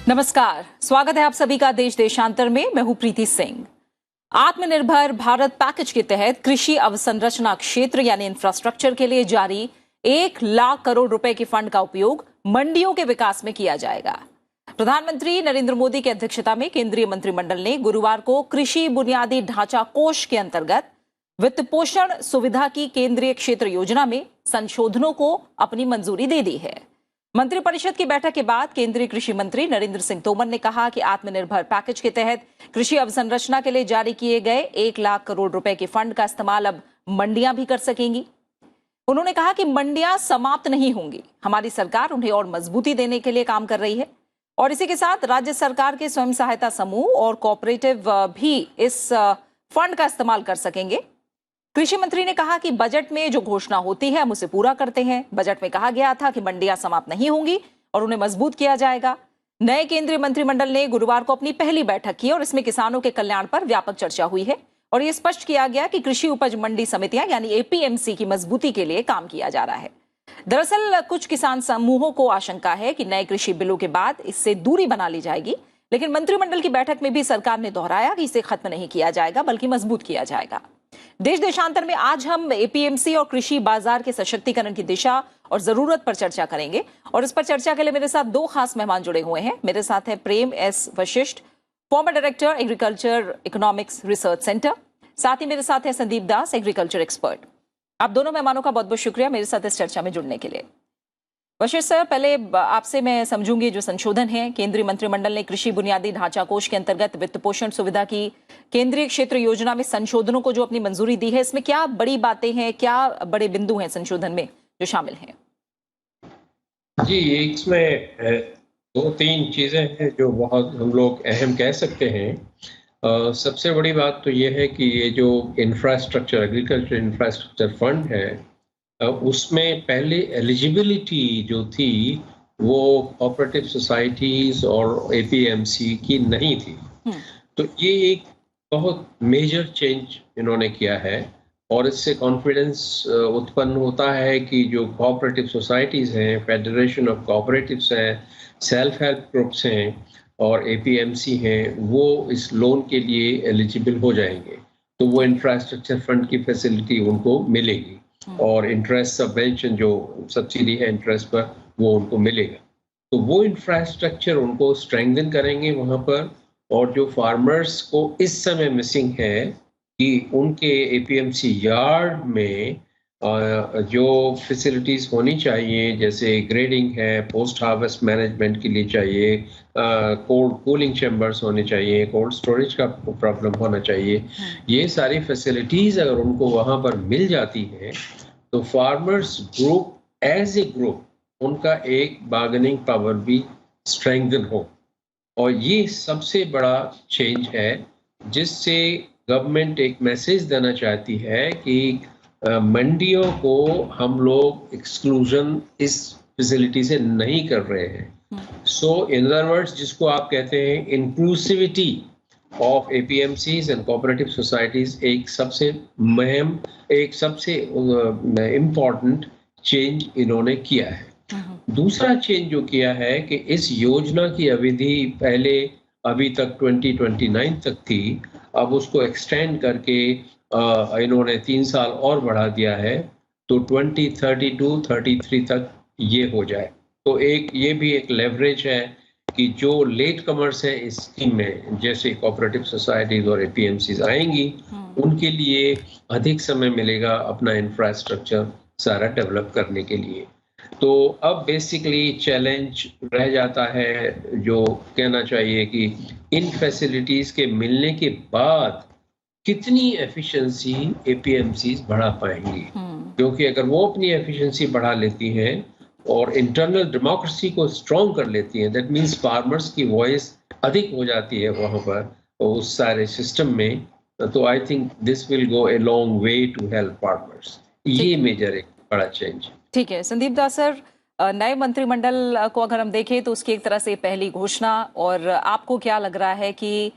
नमस्कार, स्वागत है आप सभी का देश देशांतर में। मैं हूं प्रीति सिंह। आत्मनिर्भर भारत पैकेज के तहत कृषि अवसंरचना क्षेत्र यानी इंफ्रास्ट्रक्चर के लिए जारी 1 लाख करोड़ रुपए के फंड का उपयोग मंडियों के विकास में किया जाएगा। प्रधानमंत्री नरेंद्र मोदी की अध्यक्षता में केंद्रीय मंत्रिमंडल ने गुरुवार को कृषि बुनियादी ढांचा कोष के अंतर्गत वित्त पोषण सुविधा की केंद्रीय क्षेत्र योजना में संशोधनों को अपनी मंजूरी दे दी है। मंत्रिपरिषद की बैठक के बाद केंद्रीय कृषि मंत्री नरेंद्र सिंह तोमर ने कहा कि आत्मनिर्भर पैकेज के तहत कृषि अवसंरचना के लिए जारी किए गए 1 लाख करोड़ रुपए के फंड का इस्तेमाल अब मंडियां भी कर सकेंगी। उन्होंने कहा कि मंडियां समाप्त नहीं होंगी, हमारी सरकार उन्हें और मजबूती देने के लिए काम कर रही है और इसी के साथ राज्य सरकार के स्वयं सहायता समूह और कोऑपरेटिव भी इस फंड का इस्तेमाल कर सकेंगे। कृषि मंत्री ने कहा कि बजट में जो घोषणा होती है हम उसे पूरा करते हैं। बजट में कहा गया था कि मंडियां समाप्त नहीं होंगी और उन्हें मजबूत किया जाएगा। नए केंद्रीय मंत्रिमंडल ने गुरुवार को अपनी पहली बैठक की और इसमें किसानों के कल्याण पर व्यापक चर्चा हुई है और यह स्पष्ट किया गया कि कृषि उपज मंडी समितियां यानी एपीएमसी की मजबूती के लिए काम किया जा रहा है। दरअसल कुछ किसान समूहों को आशंका है कि नए कृषि बिलों के बाद इससे दूरी बना ली जाएगी, लेकिन मंत्रिमंडल की बैठक में भी सरकार ने दोहराया कि इसे खत्म नहीं किया जाएगा बल्कि मजबूत किया जाएगा। देश देशांतर में आज हम एपीएमसी और कृषि बाजार के सशक्तिकरण की दिशा और जरूरत पर चर्चा करेंगे और इस पर चर्चा के लिए मेरे साथ दो खास मेहमान जुड़े हुए हैं। मेरे साथ है Prem S Vashishtha, former director agriculture economics research centre. साथ ही मेरे साथ है संदीप दास, एग्रीकल्चर एक्सपर्ट। आप दोनों मेहमानों का बहुत बहुत शुक्रिया मेरे साथ इस चर्चा में जुड़ने के लिए। वशिष्ठ सर, पहले आपसे मैं समझूंगी जो संशोधन है, केंद्रीय मंत्रिमंडल ने कृषि बुनियादी ढांचा कोष के अंतर्गत वित्त पोषण सुविधा की केंद्रीय क्षेत्र योजना में संशोधनों को जो अपनी मंजूरी दी है, इसमें क्या बड़ी बातें हैं, क्या बड़े बिंदु हैं संशोधन में जो शामिल हैं? जी, इसमें दो तीन चीजें हैं जो बहुत हम लोग अहम कह सकते हैं। सबसे बड़ी बात तो ये है कि ये जो इंफ्रास्ट्रक्चर एग्रीकल्चर इंफ्रास्ट्रक्चर फंड है, उसमें पहले एलिजिबिलिटी जो थी वो कोऑपरेटिव सोसाइटीज और एपीएमसी की नहीं थी। तो ये एक बहुत मेजर चेंज इन्होंने किया है और इससे कॉन्फिडेंस उत्पन्न होता है कि जो कोऑपरेटिव सोसाइटीज हैं, फेडरेशन ऑफ कोऑपरेटिव्स हैं, सेल्फ हेल्प ग्रुप्स हैं और एपीएमसी हैं, वो इस लोन के लिए एलिजिबल हो जाएंगे। तो वो इंफ्रास्ट्रक्चर फंड की फैसिलिटी उनको मिलेगी और इंटरेस्ट सबवेंशन जो सब्सिडी है इंटरेस्ट पर वो उनको मिलेगा। तो वो इंफ्रास्ट्रक्चर उनको स्ट्रेंथन करेंगे वहाँ पर। और जो फार्मर्स को इस समय मिसिंग है कि उनके एपीएमसी यार्ड में जो फैसिलिटीज़ होनी चाहिए, जैसे ग्रेडिंग है, पोस्ट हार्वेस्ट मैनेजमेंट के लिए चाहिए, कोल्ड कूलिंग चैम्बर्स होने चाहिए, कोल्ड स्टोरेज का प्रॉब्लम होना चाहिए। ये सारी फैसिलिटीज़ अगर उनको वहाँ पर मिल जाती हैं तो farmers group as a group उनका एक बार्गेनिंग पावर भी स्ट्रेंथन हो। और ये सबसे बड़ा चेंज है जिससे गवर्नमेंट एक मैसेज देना चाहती है कि मंडियों को हम लोग एक्सक्लूजन इस फैसिलिटी से नहीं कर रहे हैं। सो इन अदर वर्ड्स, जिसको आप कहते हैं inclusivity of APMCs and cooperative societies, एक सबसे मुहिम, एक सबसे इम्पॉर्टेंट चेंज इन्होंने किया है। दूसरा चेंज जो किया है कि इस योजना की अवधि पहले अभी तक 2029 तक थी, अब उसको एक्सटेंड करके इन्होंने 3 साल और बढ़ा दिया है, तो 2032-33 तक ये हो जाए। तो एक ये भी एक लेवरेज है कि जो लेट कमर्स हैं इस स्कीम में, जैसे कोऑपरेटिव सोसाइटीज और एपीएमसीज आएंगी, उनके लिए अधिक समय मिलेगा अपना इंफ्रास्ट्रक्चर सारा डेवलप करने के लिए। तो अब बेसिकली चैलेंज रह जाता है, जो कहना चाहिए कि इन फैसिलिटीज के मिलने के बाद कितनी एफिशिएंसी एपीएमसीज बढ़ा पाएंगी। क्योंकि अगर वो अपनी एफिशिएंसी बढ़ा लेती हैं और इंटरनल डेमोक्रेसी को स्ट्रॉन्ग कर लेती हैं, दैट मीन्स फार्मर्स की वॉइस अधिक हो जाती है वहाँ पर उस सारे सिस्टम में, तो I think this will go a long way to help farmers. ये मेजर एक बड़ा चेंज। ठीक है संदीप दास सर, नए मंत्रिमंडल को अगर हम देखें तो उसकी एक तरह से पहली घोषणा, और आपको क्या लग रहा है कि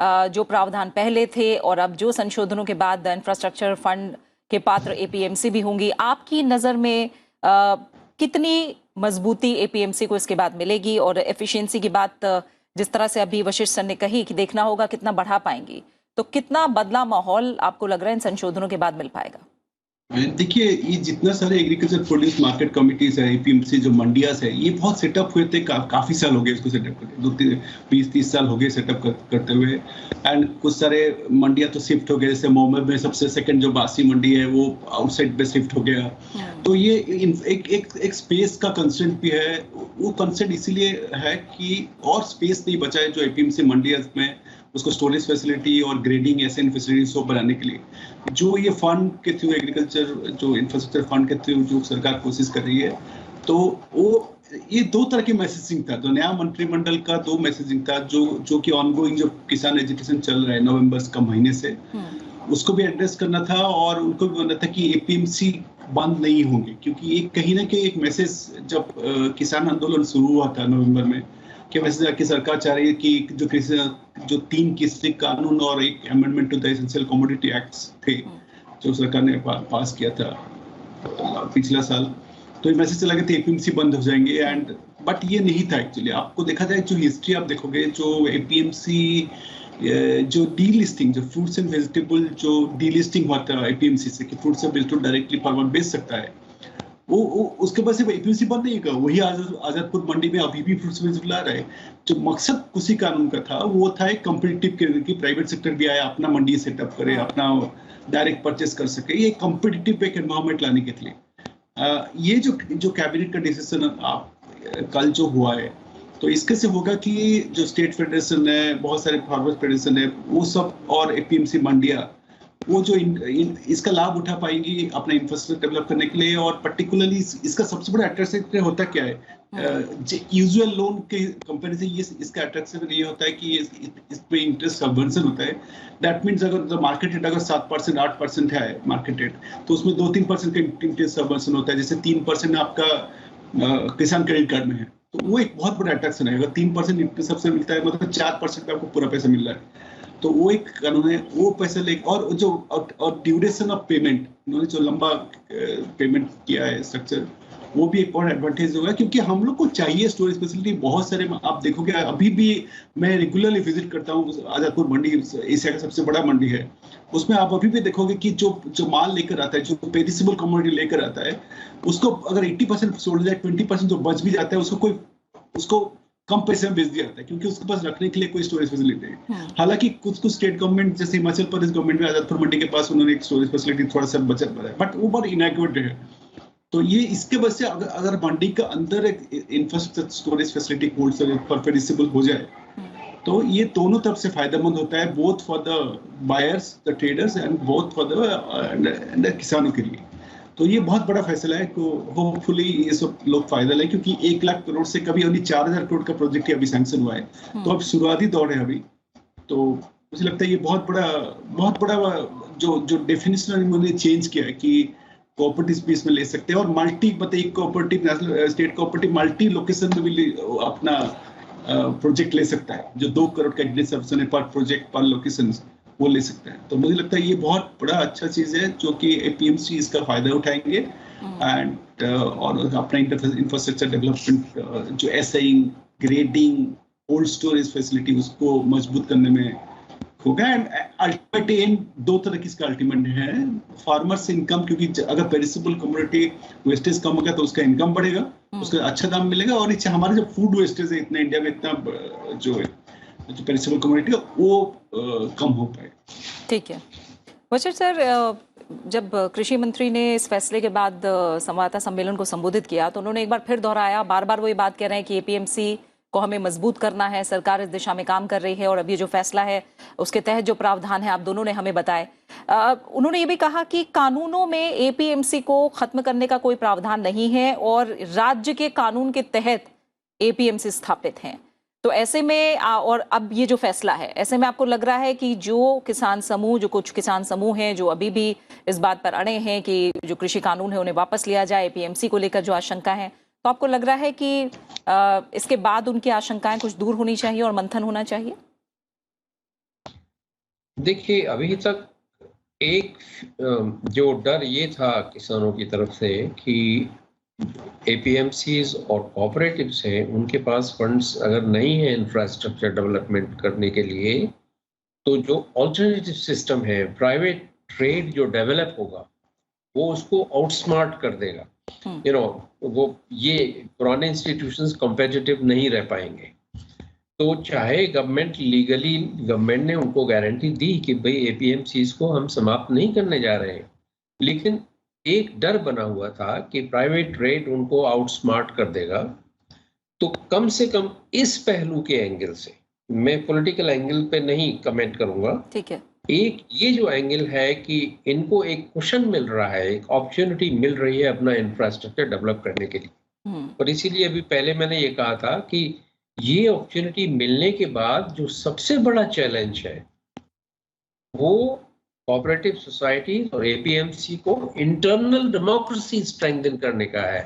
जो प्रावधान पहले थे और अब जो संशोधनों के बाद इंफ्रास्ट्रक्चर फंड के पात्र एपीएमसी भी होंगी, आपकी नजर में कितनी मजबूती एपीएमसी को इसके बाद मिलेगी? और एफिशिएंसी की बात जिस तरह से अभी वशिष्ठ सर ने कही कि देखना होगा कितना बढ़ा पाएंगी, तो कितना बदला माहौल आपको लग रहा है इन संशोधनों के बाद मिल पाएगा? देखिए, ये जितना सारे एग्रीकल्चर प्रोड्यूस मार्केट कमिटीज है, एपीएमसी जो मंडियास है, ये बहुत सेटअप हुए थे, काफी साल हो गए इसको सेटअप करते, 20-30 साल हो गए सेटअप करते हुए। एंड कुछ सारे मंडियां तो शिफ्ट हो गए, जैसे मुंबई में सबसे सेकंड जो बासी मंडी है वो आउटसाइड पे शिफ्ट हो गया। तो ये एक स्पेस का कंस्ट्रेंट भी है। वो कंस्ट्रेंट इसीलिए है कि और स्पेस नहीं बचा है जो एपीएमसी मंडियास में, उसको स्टोरेज फैसिलिटी और ग्रेडिंग एसएन फैसिलिटी सब बनाने के लिए जो ये फंड के थ्रू, एग्रीकल्चर जो इंफ्रास्ट्रक्चर फंड के थ्रू जो सरकार कोशिश कर रही है, तो वो ये दो तरह की मैसेजिंग था। तो नया मंत्रिमंडल का दो मैसेजिंग था, जो कि ऑनगोइंग जो किसान एजुकेशन चल रहा है नवंबर का महीने से, उसको भी एड्रेस करना था और उनको भी बोलना था कि एपीएमसी बंद नहीं होंगे, क्योंकि एक कहीं ना कहीं एक मैसेज जब किसान आंदोलन शुरू हुआ था नवंबर में, कि मैसेज की सरकार चाह रही है कि जो 3 कृषि कानून और एक amendment to the essential commodity acts थे जो सरकार ने पास किया था पिछला साल, तो ये मैसेज चला गया था एपीएमसी बंद हो जाएंगे। एंड बट ये नहीं था एक्चुअली। आपको देखा जाए जो हिस्ट्री आप देखोगे, जो एपीएमसी जो डीलिस्टिंग, जो फ्रूट्स एंड वेजिटेबल जो डीलिस्टिंग हुआ था एपीएमसी से कि fruits and vegetable directly farmer बेच सकता है, वो उसके बाद सिर्फ एपीएमसी बंद नहीं होगा, वही आजादपुर मंडी में अभी भी फ्रूट्स वेजिटेबल आ रहा है। जो मकसद कृषि कानून का था वो था एक कॉम्पिटिटिव कि प्राइवेट सेक्टर भी आया, अपना मंडी सेटअप करे, अपना डायरेक्ट परचेस कर सके, ये कॉम्पिटिटिव एक एनवायरमेंट लाने के लिए। ये जो कैबिनेट का डिसीजन कल जो हुआ है, तो इसके से होगा कि जो स्टेट फेडरेशन है, बहुत सारे फार्मर्स फेडरेशन है, वो सब और एपीएमसी मंडिया वो जो इसका लाभ उठा पाएंगी अपना इंफ्रास्ट्रक्चर डेवलप करने के लिए। और पर्टिकुलरली इसका सबसे बड़ा अट्रैक्शन होता क्या है, यूजुअल लोन के कंपैरिजन इसका अट्रैक्शन ये होता है कि इस पे इंटरेस्ट सबवेंशन होता है। दैट मीन्स अगर मार्केट रेट अगर 7% 8% है मार्केट रेट, तो उसमें 2-3% का इंटरेस्ट सबवेंशन होता है। जैसे 3% आपका किसान क्रेडिट कार्ड में है, तो वो एक बहुत बड़ा अट्रैक्शन है। अगर 3% इंटरेस्ट सबसे मिलता है, मतलब 4% पे आपको पूरा पैसा मिल रहा है, तो वो एक कानून है। वो पैसा ले और ड्यूरेशन ऑफ पेमेंट, उन्होंने जो लंबा पेमेंट किया है स्ट्रक्चर, वो भी एक बहुत एडवांटेज होगा, क्योंकि हम लोग को चाहिए स्टोरेज फैसिलिटी। बहुत सारे आप देखोगे, अभी भी मैं रेगुलरली विजिट करता हूँ आजादपुर मंडी, एशिया का सबसे बड़ा मंडी है। उसमें आप अभी भी देखोगे कि जो माल लेकर आता है, जो पेरिसेबल कमोडिटी लेकर आता है, उसको अगर 80% छोड़ जाए, 20% जो बच भी जाता है उसको कम पैसे में बेच दिया जाता है, क्योंकि उसके पास रखने के लिए कोई स्टोरेज फैसिलिटी है। हालांकि कुछ स्टेट गवर्नमेंट, जैसे हिमाचल प्रदेश गवर्नमेंट में आजादपुर मंडी के पास उन्होंने एक स्टोरेज फैसिलिटी थोड़ा सा बचत बनाया, बट वो बहुत इनएक्यूरेट है। तो ये इसके वजह से अगर मंडी के अंदर एक infrastructure storage facility cold storage पर पेरिसेबल हो जाए, तो ये दोनों तरफ से फायदेमंद होता है, both for the buyers, the traders, and both for the किसानों के लिए। तो ये बहुत बड़ा फैसला है। होपफुली ये सब लोग फायदा लें, क्योंकि 1 लाख करोड़ से कभी अभी 4000 करोड़ का प्रोजेक्ट अभी सैंक्शन हुआ है, तो अब शुरुआती दौर है अभी। तो मुझे लगता है ये बहुत बड़ा जो डेफिनेशन उन्होंने चेंज किया है कि कोऑपरेटिव स्पेस में ले सकते हैं, और मतलब एक cooperative national state cooperative multi location में भी अपना प्रोजेक्ट ले सकता है, जो 2 करोड़ का एग्रीकल्चर पर प्रोजेक्ट पर लोकेशन वो ले सकते हैं। तो मुझे लगता है ये बहुत बड़ा अच्छा चीज है, जो कि एपीएमसी इसका फायदा उठाएंगे एंड और अपना इंफ्रास्ट्रक्चर डेवलपमेंट, जो एसआईंग, ग्रेडिंग, कोल्ड स्टोरेज फैसिलिटी, उसको मजबूत करने में होगा। एंड अल्टीमेट एम 2 तरह की इसका अल्टीमेट है, फार्मर्स इनकम, क्योंकि अगर पेरिसेबल कमोडिटी वेस्टेज कम होगा तो उसका इनकम बढ़ेगा, उसका अच्छा दाम मिलेगा। और नीचे हमारे जो फूड वेस्टेज है इतना इंडिया में, इतना जो पेरिसेबल कमोडिटी वो कम हो पाए। ठीक है वशिष्ठ सर, जब कृषि मंत्री ने इस फैसले के बाद संवाददाता सम्मेलन को संबोधित किया, तो उन्होंने एक बार फिर दोहराया, बार बार वो ये बात कह रहे हैं कि एपीएमसी को हमें मजबूत करना है, सरकार इस दिशा में काम कर रही है, और अब ये जो फैसला है उसके तहत जो प्रावधान है आप दोनों ने हमें बताए। उन्होंने ये भी कहा कि कानूनों में एपीएमसी को खत्म करने का कोई प्रावधान नहीं है और राज्य के कानून के तहत एपीएमसी स्थापित हैं। तो ऐसे में और अब ये जो फैसला है, ऐसे में आपको लग रहा है कि जो कुछ किसान समूह हैं जो अभी भी इस बात पर अड़े हैं कि जो कृषि कानून है उन्हें वापस लिया जाए, एपीएमसी को लेकर जो आशंका है, तो आपको लग रहा है कि इसके बाद उनकी आशंकाएं कुछ दूर होनी चाहिए और मंथन होना चाहिए? देखिए, अभी तक एक जो डर ये था किसानों की तरफ से कि एपीएमसीज और कोऑपरेटिव्स हैं, उनके पास फंड्स अगर नहीं है इंफ्रास्ट्रक्चर डेवलपमेंट करने के लिए, तो जो ऑल्टरनेटिव सिस्टम है, प्राइवेट ट्रेड जो डेवलप होगा, वो उसको आउटस्मार्ट कर देगा। यू नो, वो ये पुराने इंस्टीट्यूशंस कॉम्पिटिटिव नहीं रह पाएंगे। तो चाहे गवर्नमेंट ने उनको गारंटी दी कि भाई एपीएमसीज को हम समाप्त नहीं करने जा रहे हैं, लेकिन एक डर बना हुआ था कि प्राइवेट ट्रेड उनको आउटस्मार्ट कर देगा। तो कम से कम इस पहलू के एंगल से, मैं पॉलिटिकल एंगल पे नहीं कमेंट करूंगा, ठीक है, एक ये जो एंगल है कि इनको एक कुशन मिल रहा है, एक अपॉर्चुनिटी मिल रही है अपना इंफ्रास्ट्रक्चर डेवलप करने के लिए। और इसीलिए अभी पहले मैंने ये कहा था कि ये अपॉर्चुनिटी मिलने के बाद जो सबसे बड़ा चैलेंज है वो कोऑपरेटिव सोसाइटी और एपीएमसी को इंटरनल डेमोक्रेसी स्ट्रेंथन करने का है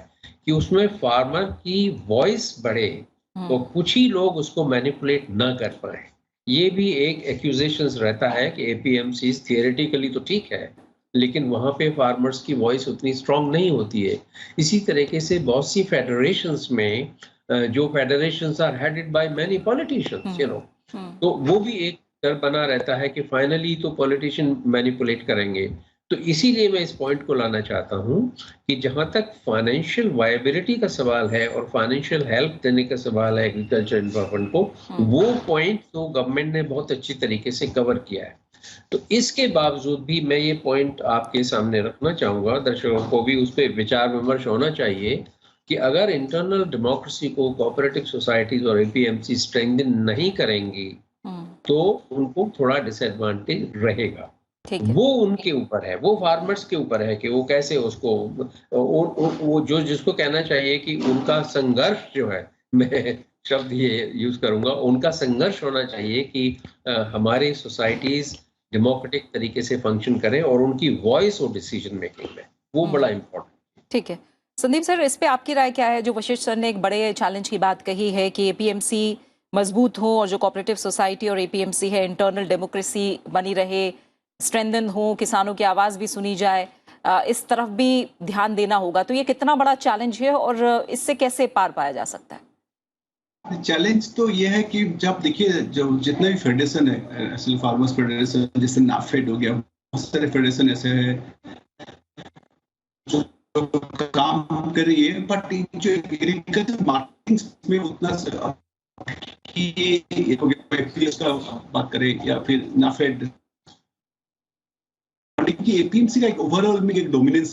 कि उसमें फार्मर की वॉइस बढ़े, तो कुछ ही लोग उसको मैनिपुलेट ना कर पाए। ये भी एक एक्यूजेशंस रहता है कि एपीएमसी थियोरेटिकली तो ठीक है, लेकिन वहां पे फार्मर्स की वॉइस उतनी स्ट्रांग नहीं होती है। इसी तरीके से बहुत सी फेडरेशंस में, जो federations are headed by many politicians, you know, तो वो भी एक डर बना रहता है कि फाइनली तो पॉलिटिशियन मैनिपुलेट करेंगे। तो इसीलिए मैं इस पॉइंट को लाना चाहता हूं कि जहां तक फाइनेंशियल वायबिलिटी का सवाल है और फाइनेंशियल हेल्प देने का सवाल है एग्रीकल्चर इंफ्रा फंड को, वो पॉइंट तो गवर्नमेंट ने बहुत अच्छी तरीके से कवर किया है। तो इसके बावजूद भी मैं ये पॉइंट आपके सामने रखना चाहूंगा, दर्शकों को भी उस पर विचार विमर्श होना चाहिए कि अगर इंटरनल डेमोक्रेसी को कोऑपरेटिव सोसाइटीज और एपीएमसी स्ट्रेंथन नहीं करेंगी तो उनको थोड़ा डिसएडवांटेज रहेगा। वो उनके ऊपर है, वो फार्मर्स के ऊपर है कि वो कैसे उसको वो जो जिसको कहना चाहिए कि उनका संघर्ष जो है, मैं शब्द ये यूज करूंगा, उनका संघर्ष होना चाहिए कि हमारे सोसाइटीज डेमोक्रेटिक तरीके से फंक्शन करें और उनकी वॉइस और डिसीजन मेकिंग में, वो बड़ा इम्पोर्टेंट। ठीक है संदीप सर, इस पे आपकी राय क्या है? जो वशिष्ठ सर ने एक बड़े चैलेंज की बात कही है कि एपीएमसी मजबूत हो और जो कोऑपरेटिव सोसाइटी और एपीएमसी है इंटरनल डेमोक्रेसी बनी रहे, स्ट्रेंथन हो, किसानों की आवाज भी सुनी जाए, इस तरफ भी ध्यान देना होगा। तो ये कितना बड़ा चैलेंज है और इससे कैसे पार पाया जा सकता है? चैलेंज तो ये है कि जब देखिए जो जितने भी फेडरेशन है, असल फार्मर्स फेडरेशन जैसे नाफेड हो गया, बहुत सारे फेडरेशन ऐसे है जो काम कर रही है, बट जो एग्रीकल्चर मार्केटिंग में उतना का बात करें या फिर नाफेड कि एपीएमसी का एक ओवरऑल में एक डोमिनेंस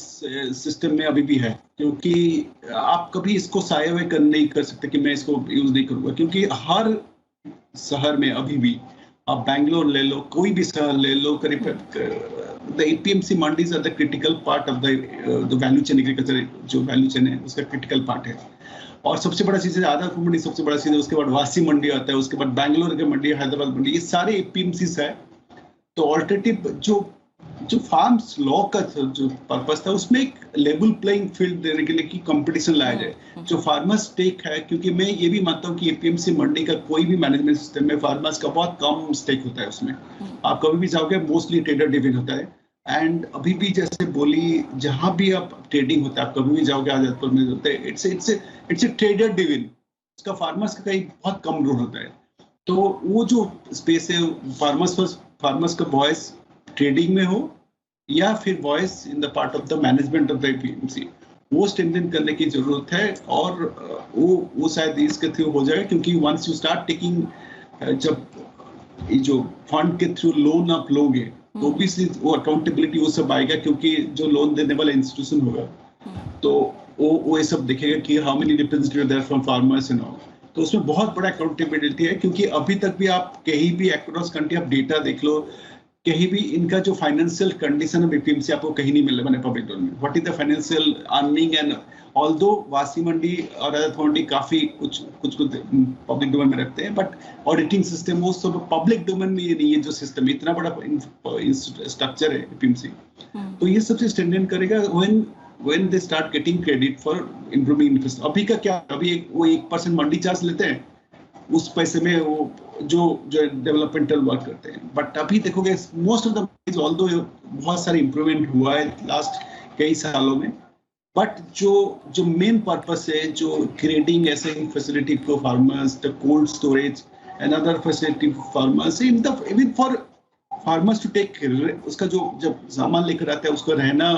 सिस्टम में अभी भी है, क्योंकि आप कभी इसको साए हुए नहीं कर सकते कि मैं इसको यूज नहीं करूंगा, क्योंकि हर शहर में अभी भी, आप बैंगलोर ले लो, कोई भी शहर ले लो, करीब the APMC mandis are the critical part of the value chain. Agriculture जो वैल्यू चेन है उसका क्रिटिकल पार्ट है। और सबसे बड़ा चीज है आदापुर मंडी, सबसे बड़ा चीज है, उसके बाद वासी मंडी आता है, उसके बाद बैंगलोर की मंडी, हैदराबाद मंडी, ये सारे एपीएमसी है। तो ऑल्टरनेटिव जो फार्म्स लॉ का जो पर्पस था उसमें एक लेवल प्लेइंग फील्ड देने के लिए कि कंपटीशन लाया जाए, जो फार्मर्स स्टेक है, क्योंकि मैं ये भी मानता हूँ कि एपीएमसी मंडी का कोई भी मैनेजमेंट सिस्टम में फार्मर्स का बहुत कम स्टेक होता है उसमें। आप कभी भी जाओगे मोस्टली ट्रेडर ड्रिवन होता है, एंड अभी भी जैसे बोली जहां भी आप ट्रेडिंग होता है, आप कभी भी जाओगे आजादपुर में होता है, इट्स ए ट्रेडर ड्रिवन, उसका फार्मर्स का कहीं बहुत कम रोल होता है। तो वो जो स्पेस है फार्मर्स का वॉइस ट्रेडिंग में हो या फिर voice in the part of the management of the APMC, वो स्ट्रेंथन करने की जरूरत है। और वो शायद इसके थ्रू हो जाए, क्योंकि वंस यू स्टार्ट टेकिंग, जब जो फंड के थ्रू लोन आप लोगे तो ऑब्वियसली वो अकाउंटेबिलिटी वो सब आएगा, क्योंकि जो लोन देने वाला इंस्टीट्यूशन होगा तो वो ये सब देखेगा कि how many representative there from farmers and all. तो उसमें बहुत बड़ा अकाउंटेबिलिटी है, क्योंकि अभी तक भी आप कहीं भी अक्रॉस कंट्री आप डेटा देख लो, कहीं भी इनका जो फाइनेंशियल कंडीशन है एपीएमसी आपको कहीं नहीं मिल रहा है पब्लिक डोमेन में। What is the financial earning, and although वासी मंडी और अदर मंडी काफी कुछ पब्लिक डोमेन में रखते हैं, बट ऑडिटिंग सिस्टम वो सब पब्लिक डोमेन में ये नहीं है। जो सिस्टम इतना बड़ा स्ट्रक्चर है एपीएमसी, तो ये सबसे स्ट्रेंथन करेगा when they start getting credit for improving infrastructure। अभी का क्या, अभी वो 1% मंडी चार्ज लेते हैं, उस पैसे में वो जो डेवलपमेंटल वर्क करते हैं। बट अभी देखोगे मोस्ट ऑफ द ऑल्दो बहुत सारी इंप्रूवमेंट हुआ है लास्ट कई सालों में, बट जो मेन पर्पस है, जो क्रिएटिंग ऐसे facility for farmers, the cold storage and other facility for farmers, even for farmers to take, उसका जो जब सामान लेकर आता है उसको रहना,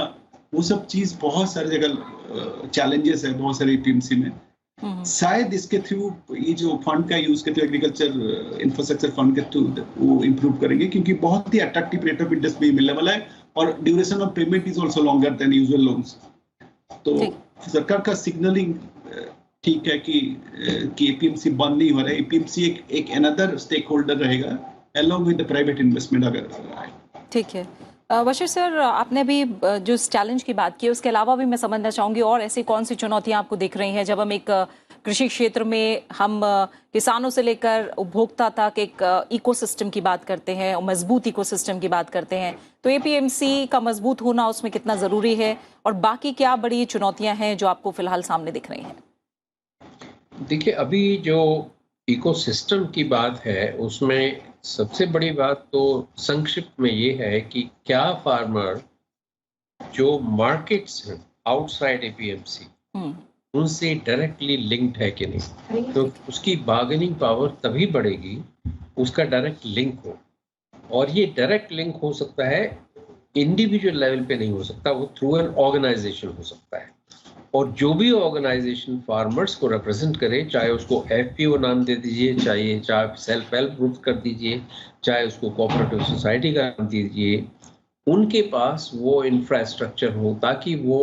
वो सब चीज बहुत सारी जगह चैलेंजेस है बहुत सारे एपीएमसी में। शायद इसके थ्रू ये जो फंड का यूज करते हुए एग्रीकल्चर इंफ्रास्ट्रक्चर फंड के थ्रू वो इम्प्रूव करेंगे, क्योंकि बहुत ही अट्रैक्टिव रेट ऑफ इंटरेस्ट भी मिलने वाला है और duration of payment is also longer than usual loans. तो सरकार का सिग्नलिंग ठीक है कि एपीएमसी बंद नहीं हो रहा है, एपीएमसी एक अनदर स्टेक होल्डर रहेगा along with the private investment अगर आए। ठीक है बशीर सर, आपने भी जो इस चैलेंज की बात की, उसके अलावा भी मैं समझना चाहूंगी और ऐसी कौन सी चुनौतियां आपको दिख रही हैं जब हम एक कृषि क्षेत्र में हम किसानों से लेकर उपभोक्ता तक एक इकोसिस्टम की बात करते हैं और मजबूत इकोसिस्टम की बात करते हैं, तो एपीएमसी का मजबूत होना उसमें कितना जरूरी है और बाकी क्या बड़ी चुनौतियां हैं जो आपको फिलहाल सामने दिख रही हैं? देखिए, अभी जो इकोसिस्टम की बात है उसमें सबसे बड़ी बात तो संक्षिप्त में ये है कि क्या फार्मर जो मार्केट्स हैं आउटसाइड एपीएमसी उनसे डायरेक्टली लिंक्ड है कि नहीं, तो उसकी बार्गेनिंग पावर तभी बढ़ेगी उसका डायरेक्ट लिंक हो। और ये डायरेक्ट लिंक हो सकता है, इंडिविजुअल लेवल पे नहीं हो सकता, वो थ्रू एन ऑर्गेनाइजेशन हो सकता है। और जो भी ऑर्गेनाइजेशन फार्मर्स को रिप्रेजेंट करे, चाहे उसको एफपीओ नाम दे दीजिए, चाहे सेल्फ हेल्प ग्रुप कर दीजिए, चाहे उसको कोऑपरेटिव सोसाइटी का नाम दीजिए, उनके पास वो इंफ्रास्ट्रक्चर हो ताकि वो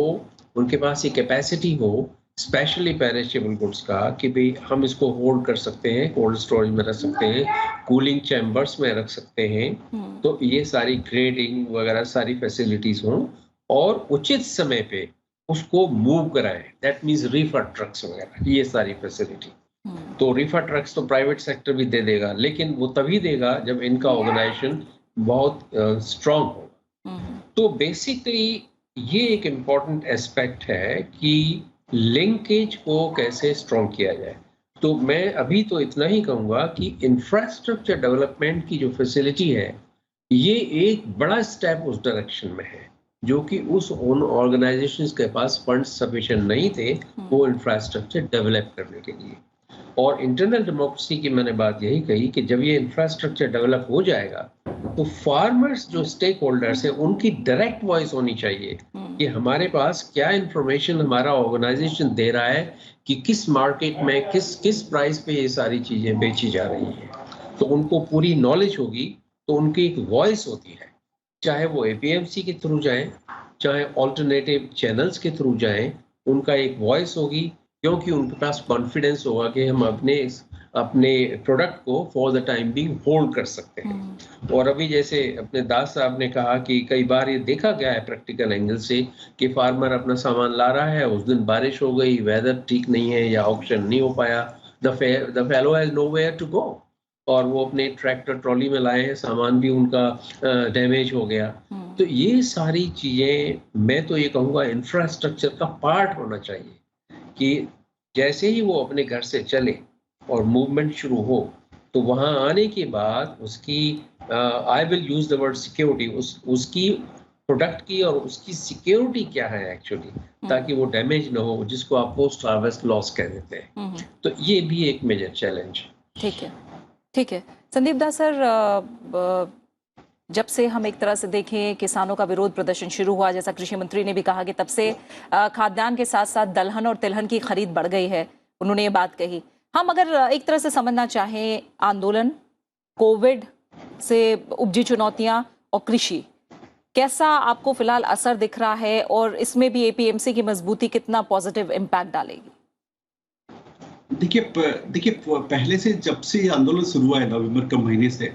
उनके पास ये कैपेसिटी हो स्पेशली पेरिशेबल गुड्स का कि भाई हम इसको होल्ड कर सकते हैं, कोल्ड स्टोरेज में रख सकते हैं, कूलिंग चैम्बर्स में रख सकते हैं। तो ये सारी ग्रेडिंग वगैरह सारी फैसिलिटीज हों और उचित समय पे उसको मूव कराएं, दैट मीन्स रीफर ट्रक्स वगैरह, ये सारी फैसिलिटी। तो रीफर ट्रक्स तो प्राइवेट सेक्टर भी दे देगा, लेकिन वो तभी देगा जब इनका ऑर्गेनाइजेशन बहुत स्ट्रांग होगा। तो बेसिकली ये एक इम्पॉर्टेंट एस्पेक्ट है कि लिंकेज को कैसे स्ट्रॉन्ग किया जाए। तो मैं अभी तो इतना ही कहूँगा कि इंफ्रास्ट्रक्चर डेवलपमेंट की जो फैसिलिटी है ये एक बड़ा स्टेप उस डायरेक्शन में है, जो कि उस उन ऑर्गेनाइजेशंस के पास फंड्स सफिशिएंट नहीं थे वो इंफ्रास्ट्रक्चर डेवलप करने के लिए। और इंटरनल डेमोक्रेसी की मैंने बात यही कही कि जब ये इंफ्रास्ट्रक्चर डेवलप हो जाएगा तो फार्मर्स जो स्टेक होल्डर्स हैं उनकी डायरेक्ट वॉइस होनी चाहिए कि हमारे पास क्या इंफॉर्मेशन हमारा ऑर्गेनाइजेशन दे रहा है कि किस मार्केट में किस प्राइस पे ये सारी चीजें बेची जा रही हैं। तो उनको पूरी नॉलेज होगी, तो उनकी एक वॉइस होती है, चाहे वो एपीएमसी के थ्रू जाए, चाहे ऑल्टरनेटिव चैनल्स के थ्रू जाए, उनका एक वॉइस होगी, क्योंकि उनके पास कॉन्फिडेंस होगा कि हम अपने प्रोडक्ट को for the time being hold कर सकते हैं। और अभी जैसे अपने दास साहब ने कहा कि कई बार ये देखा गया है प्रैक्टिकल एंगल से कि फार्मर अपना सामान ला रहा है, उस दिन बारिश हो गई, वेदर ठीक नहीं है या ऑक्शन नहीं हो पाया, the fellow has nowhere to go, और वो अपने ट्रैक्टर ट्रॉली में लाए हैं, सामान भी उनका डैमेज हो गया। तो ये सारी चीजें मैं तो ये कहूँगा इंफ्रास्ट्रक्चर का पार्ट होना चाहिए कि जैसे ही वो अपने घर से चले और मूवमेंट शुरू हो तो वहां आने के बाद उसकी I will use the word security, उसकी प्रोडक्ट की और उसकी सिक्योरिटी क्या है एक्चुअली, ताकि वो डैमेज ना हो, जिसको आप पोस्ट हार्वेस्ट लॉस कह देते हैं। तो ये भी एक मेजर चैलेंज। ठीक है संदीप दास सर, जब से हम एक तरह से देखें किसानों का विरोध प्रदर्शन शुरू हुआ, जैसा कृषि मंत्री ने भी कहा कि तब से खाद्यान्न के साथ साथ दलहन और तिलहन की खरीद बढ़ गई है, उन्होंने ये बात कही। हम अगर एक तरह से समझना चाहें आंदोलन, कोविड से उपजी चुनौतियां और कृषि, कैसा आपको फिलहाल असर दिख रहा है और इसमें भी एपीएमसी की मजबूती कितना पॉजिटिव इम्पैक्ट डालेगी? देखिए पहले से जब से ये आंदोलन शुरू हुआ है नवंबर के महीने से,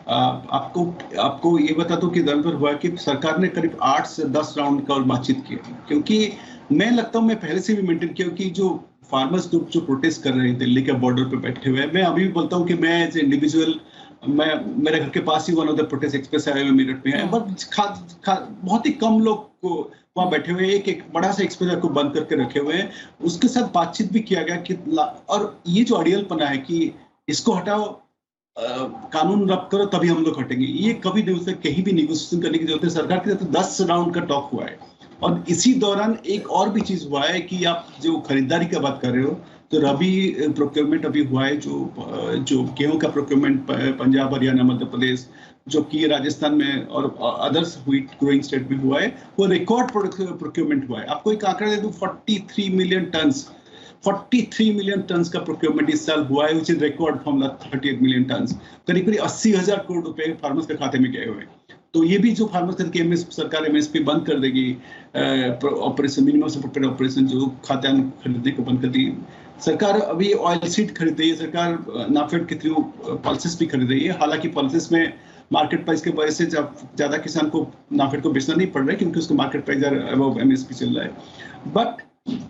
आपको ये बता दूं कि नवंबर हुआ कि सरकार ने करीब 8 से 10 राउंड का और बातचीत की, क्योंकि मैं लगता हूँ मैं पहले से भी मेंटेन किया कि जो फार्मर्स ग्रुप जो प्रोटेस्ट कर रहे हैं दिल्ली के बॉर्डर पे बैठे हुए हैं, मैं अभी भी बोलता हूँ कि मैं एज इंडिविजुअल, मेरे घर के पास ही one of the protest express highway Meerut में है, बहुत ही कम लोग को वहाँ बैठे हुए, एक बड़ा सा एक्सप्रेस को बंद करके रखे हुए हैं, उसके साथ बातचीत भी किया गया कि और ये जो अड़ियलपना है कि इसको हटाओ, कानून रद्द करो तभी हम लोग हटेंगे, ये कभी नहीं हो सकता। कहीं भी निगोशिएशन करने की जरूरत है। सरकार की तरफ से 10 राउंड का टॉक हुआ है और इसी दौरान एक और भी चीज हुआ है कि आप जो खरीदारी का बात कर रहे हो, तो रबी प्रोक्योरमेंट अभी हुआ है, जो गेहूं का प्रोक्योरमेंट पंजाब, हरियाणा, मध्य प्रदेश, जो कि राजस्थान में और अदर्स व्हीट ग्रोइंग स्टेट में हुआ है, वो रिकॉर्ड प्रोक्योरमेंट हुआ है। आपको एक आंकड़ा दे दूं, 43 मिलियन टन्स 43 मिलियन टन्स का प्रोक्योरमेंट इस साल हुआ है, which is record from 38 million turns. करीब करीब 80,000 करोड़ रुपए फार्मर्स के खाते में गए हुए हैं। तो ये भी जो फार्मर्स करके सरकार एमएसपी बंद कर देगी, ऑपरेशन मिनिमम सपोर्टेड ऑपरेशन, जो खाद्यान्न खरीदने को बंद कर दी सरकार। अभी ऑयल सीड खरीद रही है सरकार, नाफेड के थ्रू पल्सेस भी खरीद रही है। हालांकि पल्सेस में मार्केट प्राइस के वजह से ज्यादा किसान को नाफेड को बेचना नहीं पड़ रहा है, क्योंकि उसका मार्केट प्राइस अबव एमएसपी चल रहा है। बट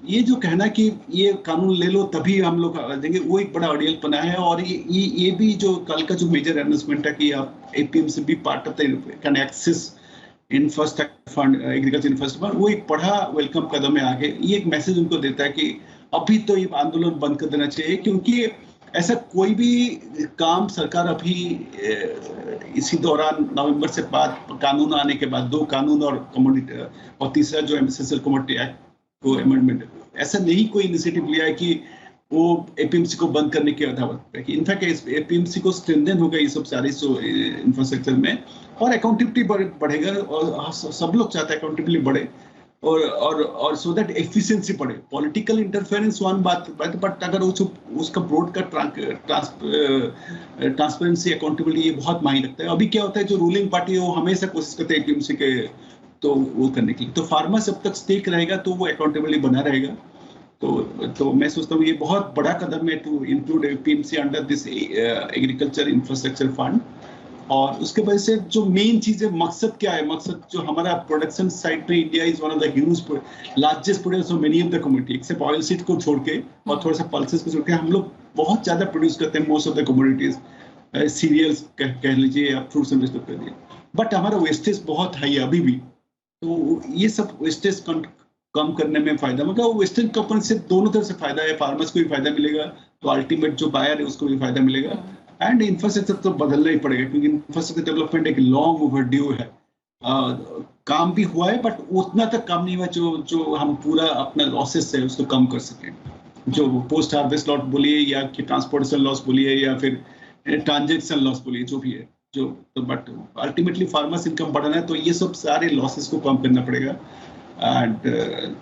ये जो कहना कि ये कानून ले लो तभी हम लोग देंगे, वो एक बड़ा अड़ियल पना है। और ये भी जो कल का जो मेजर अनाउंसमेंट है कि आप एपीएमसी भी part of the can access infrastructure fund, agriculture infrastructure fund, वो एक बड़ा वेलकम कदम है आगे। ये एक मैसेज उनको देता है कि अभी तो ये आंदोलन बंद कर देना चाहिए, क्योंकि ऐसा कोई भी काम सरकार अभी इसी दौरान नवंबर से बाद कानून आने के बाद, 2 कानून और कमोडिटी और तीसरा जो एसेंशियल कमोडिटी एक्ट को अमेंडमेंट, ऐसा नहीं कोई इनिशिएटिव लिया है कि वो एपीएमसी को बंद करने की अदावत है। कि इनफैक्ट एपीएमसी को स्ट्रेंथन होगा ये सब सारी इंफ्रास्ट्रक्चर में, और अकाउंटेबिलिटी बढ़ेगा, और सब लोग चाहते हैं अकाउंटेबिलिटी बढ़े और सो दैट एफिशिएंसी बढ़े। पॉलिटिकल इंटरफेरेंस वन बात, बट अगर उसका ब्रॉड का ट्रांसपेरेंसी, अकाउंटेबिलिटी, ये बहुत मायने रखता है। अभी क्या होता है, जो रूलिंग पार्टी है वो हमेशा कोशिश करते हैं एपीएमसी के तो वो करने के लिए। तो फार्मर जब तक स्टेक रहेगा तो वो अकाउंटेबिलिटी बना रहेगा। तो मैं सोचता हूँ ये बहुत बड़ा कदम है to include APMC under this agriculture infrastructure fund. और उसके वजह से जो मेन चीज है, मकसद क्या है, मकसद जो हमारा प्रोडक्शन साइड पे, India is one of the huge largest producer of many of the commodity, except oil seed को छोड़ के और थोड़ा सा पल्सेस को छोड़ के, हम लोग बहुत ज्यादा प्रोड्यूस करते हैं most of the commodities, cereals कह लीजिए या फ्रूट्स एंड वेजिटेबल्स कह लीजिए। बट हमारा वेस्टेज बहुत हाई है अभी भी। तो ये सब वेस्टेज कम करने में फायदा होगा। वेस्टर्न कंपनी से दोनों तरफ से फायदा है, फार्मर्स को भी फायदा मिलेगा, तो अल्टीमेट जो बायर है उसको भी फायदा मिलेगा। एंड इंफ्रास्ट्रक्चर तो बदलना ही पड़ेगा, क्योंकि इंफ्रास्ट्रक्चर डेवलपमेंट एक लॉन्ग ओवरड्यू है। काम भी हुआ है, बट उतना तक काम नहीं हुआ जो हम पूरा अपना लॉसेस है उसको कम कर सकें। जो पोस्ट हार्वेस्ट लॉस बोलिए, या कि ट्रांसपोर्टेशन लॉस बोलिए, या फिर ट्रांजेक्शन लॉस बोलिए, जो भी है बट अल्टीमेटली फार्मर्स इनकम बढ़ाना है, तो ये सब सारे लॉसेस को कम करना पड़ेगा। एंड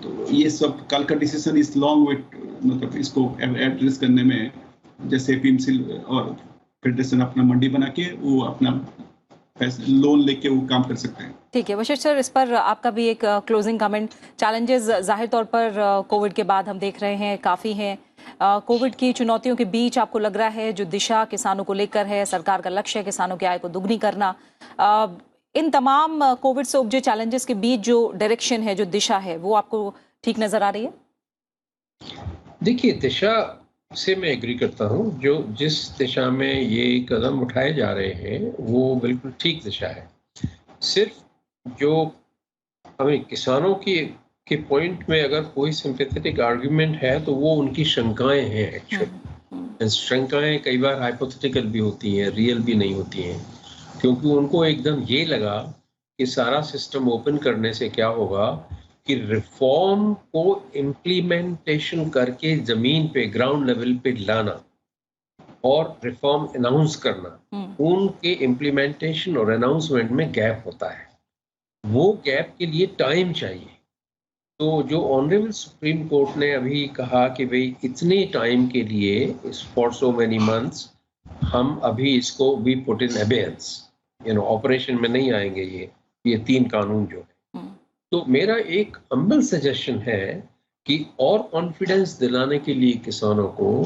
तो ये सब कल का डिसीजन इस लॉन्ग वेट, मतलब इसको एड्रेस करने में, जैसे एपीएमसी और फेडरेशन अपना मंडी बना के वो अपना लोन लेके वो काम कर सकते हैं। ठीक है वशिष्ठ सर, इस पर आपका भी एक क्लोजिंग कमेंट। चैलेंजेस जाहिर तौर पर कोविड के बाद हम देख रहे हैं काफ़ी हैं। कोविड की चुनौतियों के बीच आपको लग रहा है जो दिशा किसानों को लेकर है, सरकार का लक्ष्य है किसानों की आय को दुगनी करना, इन तमाम कोविड से उपजे चैलेंजेस के बीच जो डायरेक्शन है, जो दिशा है, वो आपको ठीक नजर आ रही है? देखिए, दिशा से मैं एग्री करता हूँ। जो जिस दिशा में ये कदम उठाए जा रहे हैं वो बिल्कुल ठीक दिशा है। सिर्फ जो हमें किसानों के पॉइंट में अगर कोई सिंपैथेटिक आर्गुमेंट है तो वो उनकी शंकाएं हैं। एक्चुअली शंकाएं कई बार हाइपोथेटिकल भी होती हैं, रियल भी नहीं होती हैं, क्योंकि उनको एकदम ये लगा कि सारा सिस्टम ओपन करने से क्या होगा कि रिफॉर्म को इम्प्लीमेंटेशन करके जमीन पे, ग्राउंड लेवल पे लाना और रिफॉर्म अनाउंस करना, उनके इम्प्लीमेंटेशन और अनाउंसमेंट में गैप होता है। वो गैप के लिए टाइम चाहिए। तो जो ऑनरेबल सुप्रीम कोर्ट ने अभी कहा कि भाई इतने टाइम के लिए, फॉर सो मेनी मंथ्स, हम अभी इसको we put in abeyance, operation में नहीं आएंगे ये 3 कानून जो है। तो मेरा एक हम्बल सजेशन है कि और कॉन्फिडेंस दिलाने के लिए किसानों को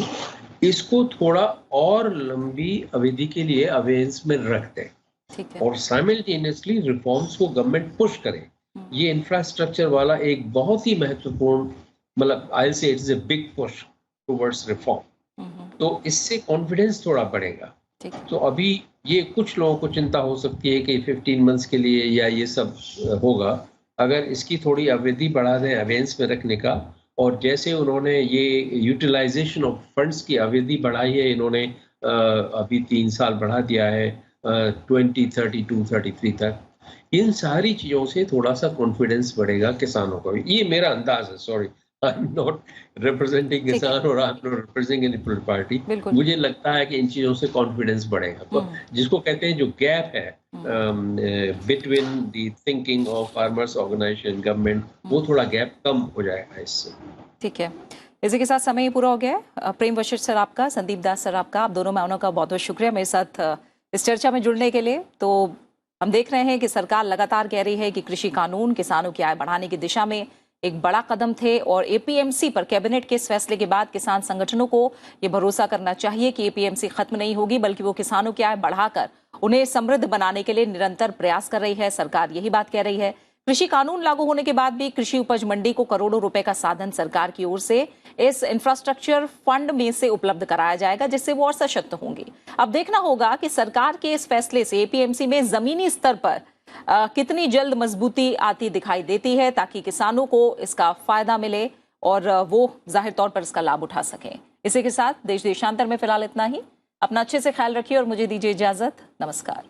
इसको थोड़ा और लंबी अवधि के लिए अवेयंस में रख दें और साइमल्टेनियसली रिफॉर्म्स को गवर्नमेंट पुश करे। ये इंफ्रास्ट्रक्चर वाला एक बहुत ही महत्वपूर्ण, मतलब I will say it is a big push towards reform. तो इससे कॉन्फिडेंस थोड़ा बढ़ेगा। तो अभी ये कुछ लोगों को चिंता हो सकती है कि 15 मंथ्स के लिए या ये सब होगा। अगर इसकी थोड़ी अवधि बढ़ा दें अवेयंस में रखने का, और जैसे उन्होंने ये यूटिलाइजेशन ऑफ फंड्स की अवधि बढ़ाई है, इन्होंने अभी 3 साल बढ़ा दिया है 2032-33 तक, इन सारी चीजों से थोड़ा सा कॉन्फिडेंस बढ़ेगा किसानों का। ये मेरा अंदाज है, sorry I am not representing ठीक है। किसान और I am not representing any political party. बिल्कुल। मुझे लगता है कि इन चीजों से कॉन्फिडेंस बढ़ेगा। तो जिसको कहते हैं जो गैप है between the thinking of farmers organisation government, वो थोड़ा गैप कम हो जाएगा इससे। ठीक है, इसी के साथ समय ही पूरा हो गया है। प्रेम वशिष्ठ सर आपका, संदीप दास सर आपका, आप दोनों मेहमानों का बहुत बहुत शुक्रिया मेरे साथ इस चर्चा में जुड़ने के लिए। तो हम देख रहे हैं कि सरकार लगातार कह रही है कि कृषि कानून किसानों की आय बढ़ाने की दिशा में एक बड़ा कदम थे, और एपीएमसी पर कैबिनेट के इस फैसले के बाद किसान संगठनों को ये भरोसा करना चाहिए कि एपीएमसी खत्म नहीं होगी, बल्कि वो किसानों की आय बढ़ाकर उन्हें समृद्ध बनाने के लिए निरंतर प्रयास कर रही है। सरकार यही बात कह रही है। कृषि कानून लागू होने के बाद भी कृषि उपज मंडी को करोड़ों रुपए का साधन सरकार की ओर से इस इंफ्रास्ट्रक्चर फंड में से उपलब्ध कराया जाएगा, जिससे वो और सशक्त होंगी। अब देखना होगा कि सरकार के इस फैसले से एपीएमसी में जमीनी स्तर पर कितनी जल्द मजबूती आती दिखाई देती है, ताकि किसानों को इसका फायदा मिले और वो जाहिर तौर पर इसका लाभ उठा सकें। इसी के साथ देश देशांतर में फिलहाल इतना ही। अपना अच्छे से ख्याल रखिए और मुझे दीजिए इजाजत। नमस्कार।